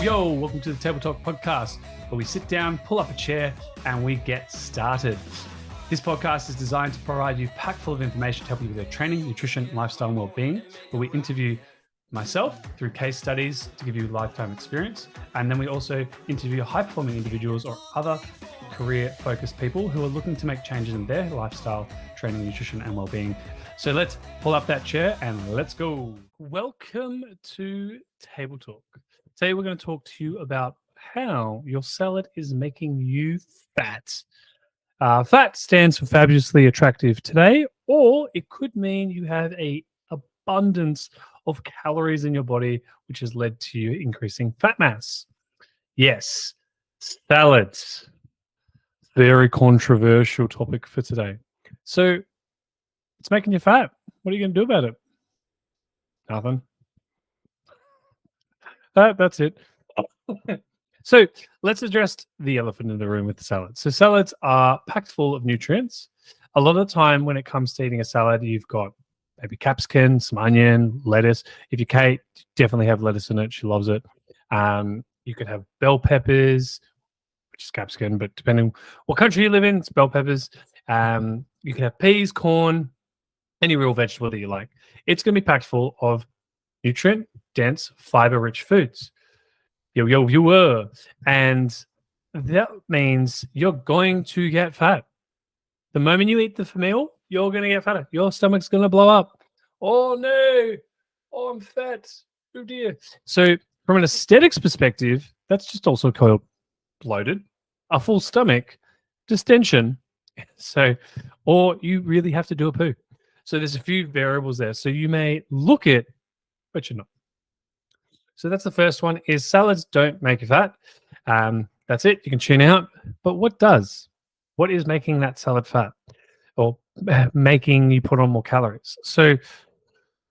Yo, welcome to the Table Talk podcast, where we sit down, pull up a chair, and we get started. This podcast is designed to provide you packed full of information to help you with your training, nutrition, lifestyle, and well-being, where we interview myself through case studies to give you lifetime experience. And then we also interview high-performing individuals or other career-focused people who are looking to make changes in their lifestyle, training, nutrition, and well-being. So let's pull up that chair and let's go. Welcome to Table Talk. Today we're going to talk to you about how your salad is making you fat. Fat stands for fabulously attractive today, or it could mean you have an abundance of calories in your body, which has led to you increasing fat mass. Yes, salads. Very controversial topic for today. So it's making you fat. What are you going to do about it? Nothing. That's it. So let's address the elephant in the room with the salads. So salads are packed full of nutrients. A lot of the time when it comes to eating a salad, you've got maybe capsicum, some onion, lettuce. If you Kate, definitely have lettuce in it. She loves it. You could have bell peppers, which is capsicum, but depending what country you live in, it's bell peppers. You can have peas, corn, any real vegetable that you like. It's going to be packed full of nutrient-dense, fiber-rich foods. And that means you're going to get fat. The moment you eat the meal, you're going to get fatter. Your stomach's going to blow up. Oh, no. Oh, I'm fat. Oh, dear. So from an aesthetics perspective, that's just also called bloated. A full stomach, distension. So, or you really have to do a poo. So there's a few variables there. So you may look it, but you're not. So that's the first one is salads don't make you fat. That's it. You can tune out. But what does? What is making that salad fat or making you put on more calories? So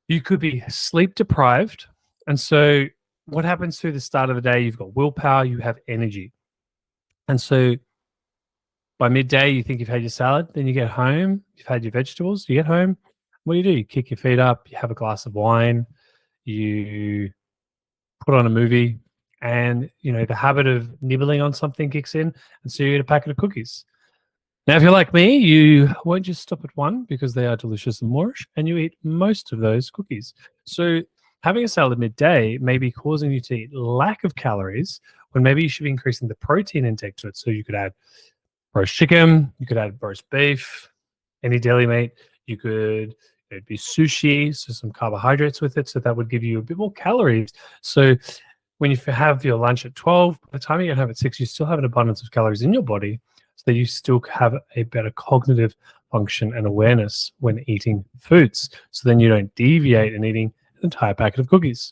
you could be sleep deprived. And so what happens through the start of the day? You've got willpower, you have energy. And so by midday, you think you've had your salad. Then you get home, you've had your vegetables. You get home. What do? You kick your feet up. You have a glass of wine. You put on a movie, and the habit of nibbling on something kicks in, and so you eat a packet of cookies. Now, if you're like me, you won't just stop at one because they are delicious and moorish, and you eat most of those cookies. So having a salad midday may be causing you to eat lack of calories when maybe you should be increasing the protein intake to it. So you could add roast chicken, you could add roast beef, any deli meat. You could it'd be sushi, so some carbohydrates with it. So that would give you a bit more calories. So when you have your lunch at 12, by the time you get home at 6, you still have an abundance of calories in your body so that you still have a better cognitive function and awareness when eating foods. So then you don't deviate in eating an entire packet of cookies.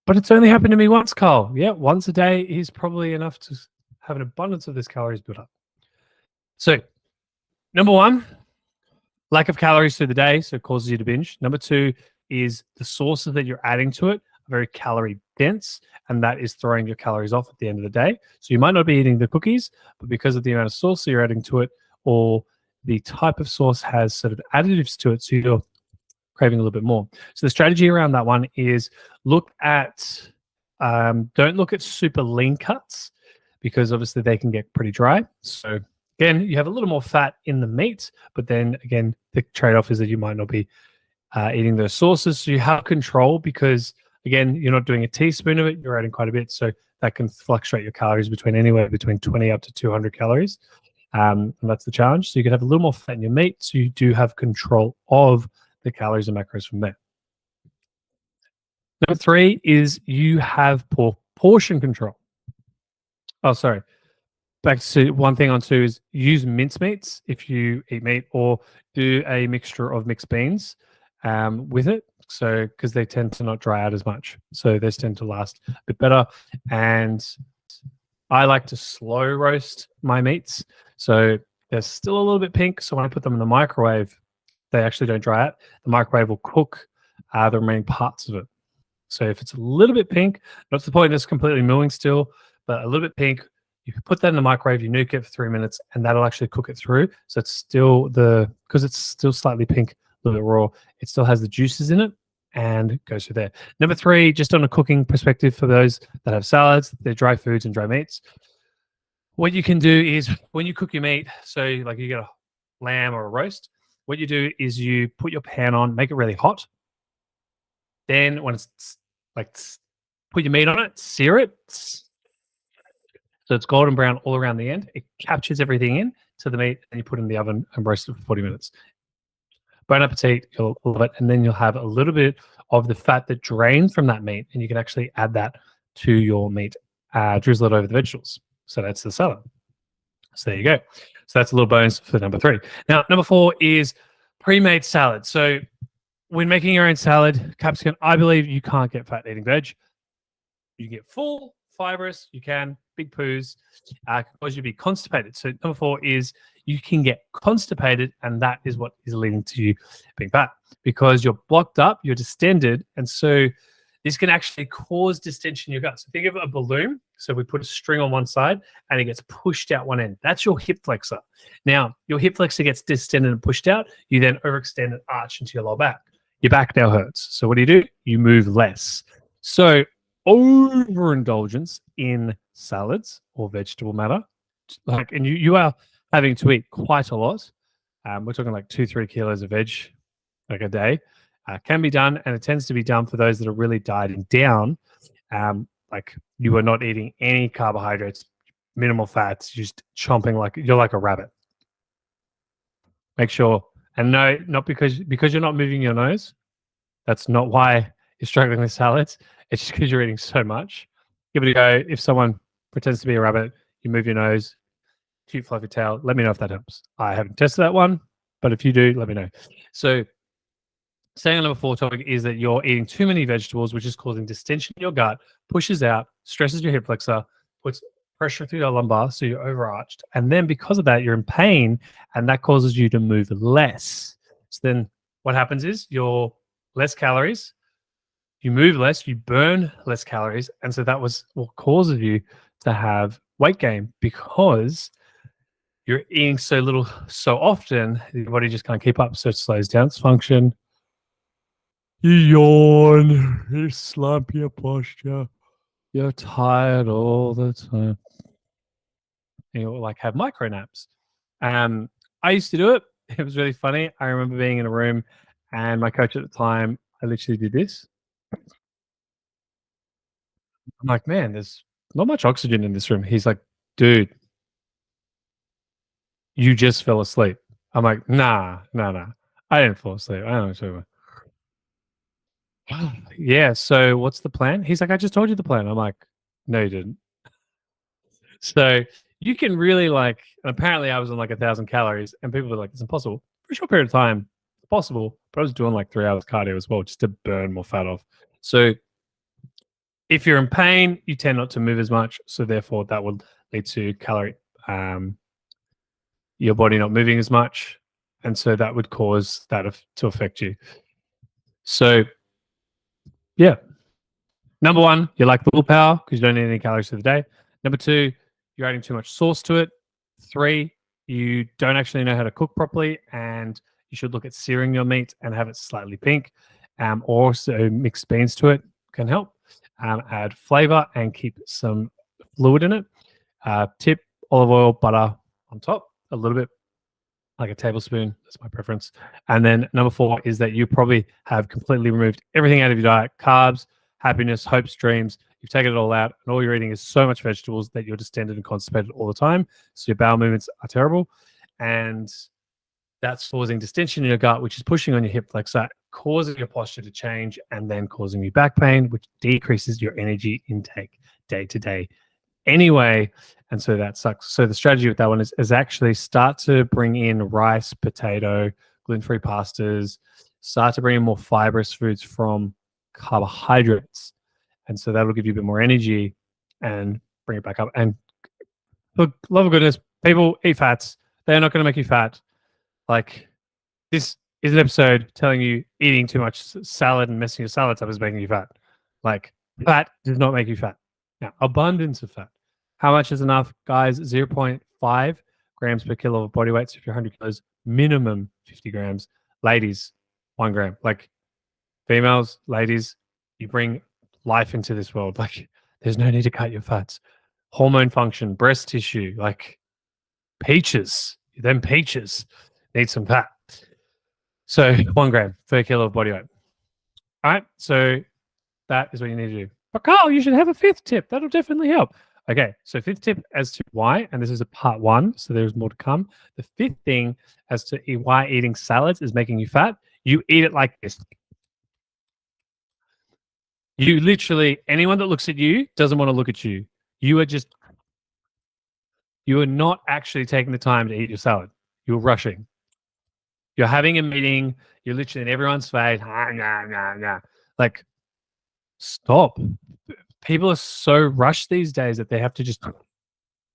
But it's only happened to me once, Karl. Yeah, once a day is probably enough to have an abundance of these calories built up. So number one, lack of calories through the day, so it causes you to binge. Number two is the sauces that you're adding to it are very calorie dense, and that is throwing your calories off at the end of the day. So you might not be eating the cookies, but because of the amount of sauce that you're adding to it, or the type of sauce has sort of additives to it, so you're craving a little bit more. So the strategy around that one is don't look at super lean cuts because obviously they can get pretty dry. So again, you have a little more fat in the meat, but then again, the trade-off is that you might not be eating those sauces. So you have control because, again, you're not doing a teaspoon of it. You're adding quite a bit. So that can fluctuate your calories anywhere between 20 up to 200 calories. And that's the challenge. So you can have a little more fat in your meat. So you do have control of the calories and macros from there. Number three is you have poor portion control. Oh, sorry. Back to one thing on two is use mincemeats if you eat meat, or do a mixture of mixed beans with it. So because they tend to not dry out as much. So those tend to last a bit better. And I like to slow roast my meats. So they're still a little bit pink. So when I put them in the microwave, they actually don't dry out. The microwave will cook the remaining parts of it. So if it's a little bit pink, not to the point it's completely mooing still, but a little bit pink, you can put that in the microwave, you nuke it for 3 minutes, and that'll actually cook it through. So it's still because it's still slightly pink, a little bit raw, it still has the juices in it, and goes through there. Number 3, just on a cooking perspective for those that have salads, they're dry foods and dry meats. What you can do is when you cook your meat, so like you get a lamb or a roast, what you do is you put your pan on, make it really hot. Then when it's like put your meat on it, sear it, so it's golden brown all around the end. It captures everything in to the meat, and you put it in the oven and roast it for 40 minutes. Bon appetit, you'll love it. And then you'll have a little bit of the fat that drains from that meat, and you can actually add that to your meat, drizzle it over the vegetables. So that's the salad. So there you go. So that's a little bonus for number 3. Now, number 4 is pre-made salad. So when making your own salad, capsicum, I believe you can't get fat eating veg. You get full, fibrous, you can, big poos, cause you to be constipated. So number 4 is you can get constipated, and that is what is leading to you being fat because you're blocked up, you're distended, and so this can actually cause distension in your gut. So think of a balloon. So we put a string on one side and it gets pushed out one end. That's your hip flexor. Now, your hip flexor gets distended and pushed out. You then overextend and arch into your lower back. Your back now hurts. So what do? You move less. So overindulgence in salads or vegetable matter, and you are having to eat quite a lot. We're talking like 2-3 kilos of veg like a day. Can be done, and it tends to be done for those that are really dieting down. Like you are not eating any carbohydrates, minimal fats, just chomping like you're like a rabbit. Make sure, and no, not because you're not moving your nose. That's not why you're struggling with salads. It's just because you're eating so much. Give it a go. If someone pretends to be a rabbit, you move your nose, cute fluffy tail. Let me know if that helps. I haven't tested that one, but if you do, let me know. So staying on number 4 topic is that you're eating too many vegetables, which is causing distension in your gut, pushes out, stresses your hip flexor, puts pressure through your lumbar, so you're overarched. And then because of that, you're in pain, and that causes you to move less. So then what happens is you're less calories, you move less, you burn less calories. And so that was what causes you to have weight gain because you're eating so little so often, your body just can't keep up. So it slows down its function. You yawn, you slump your posture, you're tired all the time. You'll like have micro naps. I used to do it. It was really funny. I remember being in a room and my coach at the time, I literally did this. I'm like, man, there's not much oxygen in this room. He's like, dude, you just fell asleep. I'm like, nah. I didn't fall asleep. I don't know what you're talking about. Yeah, so what's the plan? He's like, I just told you the plan. I'm like, no, you didn't. So you can really and apparently I was on like 1,000 calories and people were like, it's impossible. For a short period of time, it's possible, but I was doing like 3 hours cardio as well just to burn more fat off. So if you're in pain, you tend not to move as much. So therefore that would lead to your body not moving as much. And so that would cause that to affect you. So yeah. Number 1, you lack willpower because you don't need any calories for the day. Number 2, you're adding too much sauce to it. 3, you don't actually know how to cook properly, and you should look at searing your meat and have it slightly pink. Also, mix beans to it can help. Add flavor and keep some fluid in it. Tip olive oil, butter on top, a little bit, like a tablespoon. That's my preference. And then number 4 is that you probably have completely removed everything out of your diet: carbs, happiness, hopes, dreams. You've taken it all out, and all you're eating is so much vegetables that you're distended and constipated all the time. So your bowel movements are terrible, and that's causing distension in your gut, which is pushing on your hip flexor, causing your posture to change, and then causing you back pain, which decreases your energy intake day to day anyway. And so that sucks. So the strategy with that one is actually start to bring in rice, potato, gluten-free pastas, start to bring in more fibrous foods from carbohydrates. And so that'll give you a bit more energy and bring it back up. And for love of goodness, people eat fats. They're not going to make you fat. Like, this is an episode telling you eating too much salad and messing your salads up is making you fat. Like, fat does not make you fat. Now, abundance of fat. How much is enough? Guys, 0.5 grams per kilo of body weight. So if you're 100 kilos, minimum 50 grams. Ladies, 1 gram. Like, females, ladies, you bring life into this world. Like, there's no need to cut your fats. Hormone function, breast tissue, like peaches. Them peaches need some fat. So 1 gram per kilo of body weight. All right. So that is what you need to do. But Carl, you should have a 5th tip. That'll definitely help. Okay. So 5th tip as to why, and this is a part 1. So there's more to come. The 5th thing as to why eating salads is making you fat. You eat it like this. You literally, anyone that looks at you doesn't want to look at you. You are not actually taking the time to eat your salad. You're rushing. You're having a meeting. You're literally in everyone's face. Like, stop. People are so rushed these days that they have to just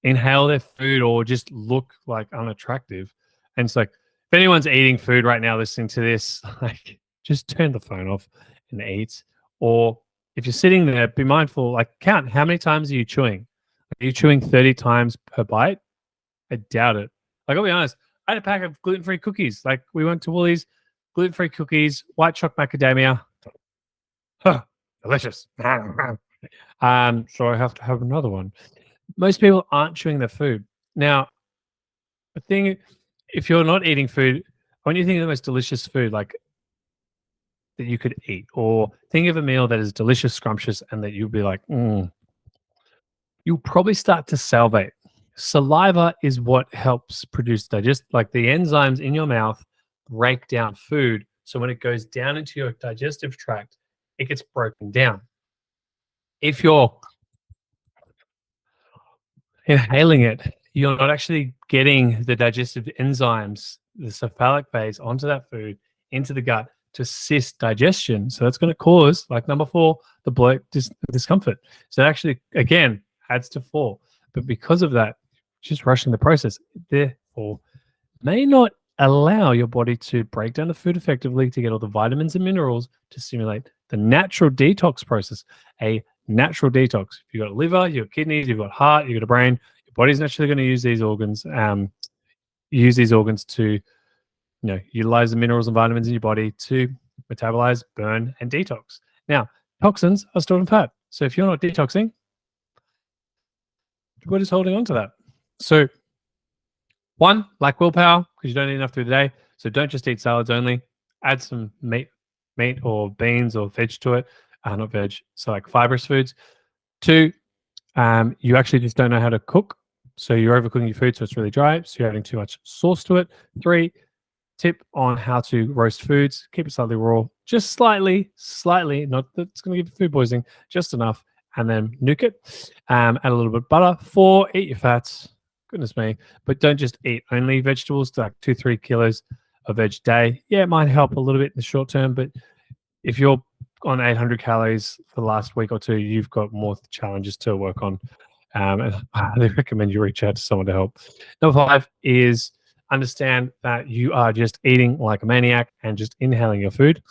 inhale their food or just look like unattractive. And it's like, if anyone's eating food right now, listening to this, like, just turn the phone off and eat. Or if you're sitting there, be mindful, like, count how many times are you chewing? Are you chewing 30 times per bite? I doubt it. Like, I'll be honest, I had a pack of gluten-free cookies. Like, we went to Woolies, gluten-free cookies, white chocolate macadamia. Huh, delicious. So I have to have another one. Most people aren't chewing their food. Now, the thing, if you're not eating food, when you think of the most delicious food, like, that you could eat, or think of a meal that is delicious, scrumptious, and that you'll be like, you'll probably start to salivate. Saliva is what helps produce like the enzymes in your mouth break down food. So when it goes down into your digestive tract, it gets broken down. If you're inhaling it, you're not actually getting the digestive enzymes, the cephalic phase, onto that food, into the gut to assist digestion. So that's going to cause, like number 4, the bloat discomfort. So it actually, again, adds to 4. But because of that, just rushing the process, therefore, may not allow your body to break down the food effectively to get all the vitamins and minerals to stimulate the natural detox process. A natural detox. If you've got a liver, you've got kidneys, you've got heart, you've got a brain, your body's naturally going to use these organs, to, utilize the minerals and vitamins in your body to metabolize, burn, and detox. Now, toxins are stored in fat. So if you're not detoxing, your body's holding on to that. So 1, lack willpower, because you don't eat enough through the day. So don't just eat salads only. Add some meat or beans or veg to it. Not veg, so like fibrous foods. 2, you actually just don't know how to cook. So you're overcooking your food, so it's really dry. So you're adding too much sauce to it. 3, tip on how to roast foods. Keep it slightly raw, just slightly, not that it's going to give you food poisoning, just enough, and then nuke it. Add a little bit of butter. 4, eat your fats. Goodness me. But don't just eat only vegetables, like 2-3 kilos of veg a day. Yeah, it might help a little bit in the short term, but if you're on 800 calories for the last week or 2, you've got more challenges to work on. And I highly recommend you reach out to someone to help. Number 5 is understand that you are just eating like a maniac and just inhaling your food.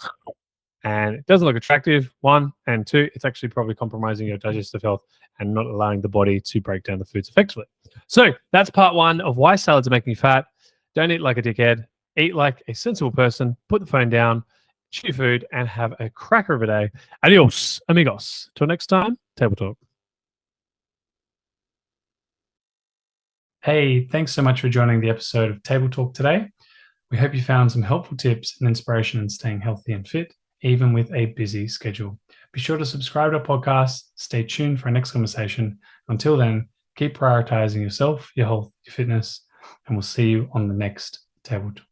And it doesn't look attractive, 1, and 2, it's actually probably compromising your digestive health and not allowing the body to break down the foods effectively. So that's part 1 of why salads are making you fat. Don't eat like a dickhead. Eat like a sensible person. Put the phone down, chew food, and have a cracker of a day. Adios, amigos. Till next time, Table Talk. Hey, thanks so much for joining the episode of Table Talk today. We hope you found some helpful tips and inspiration in staying healthy and fit, even with a busy schedule. Be sure to subscribe to our podcast. Stay tuned for our next conversation. Until then, keep prioritizing yourself, your health, your fitness, and we'll see you on the next Table Talk.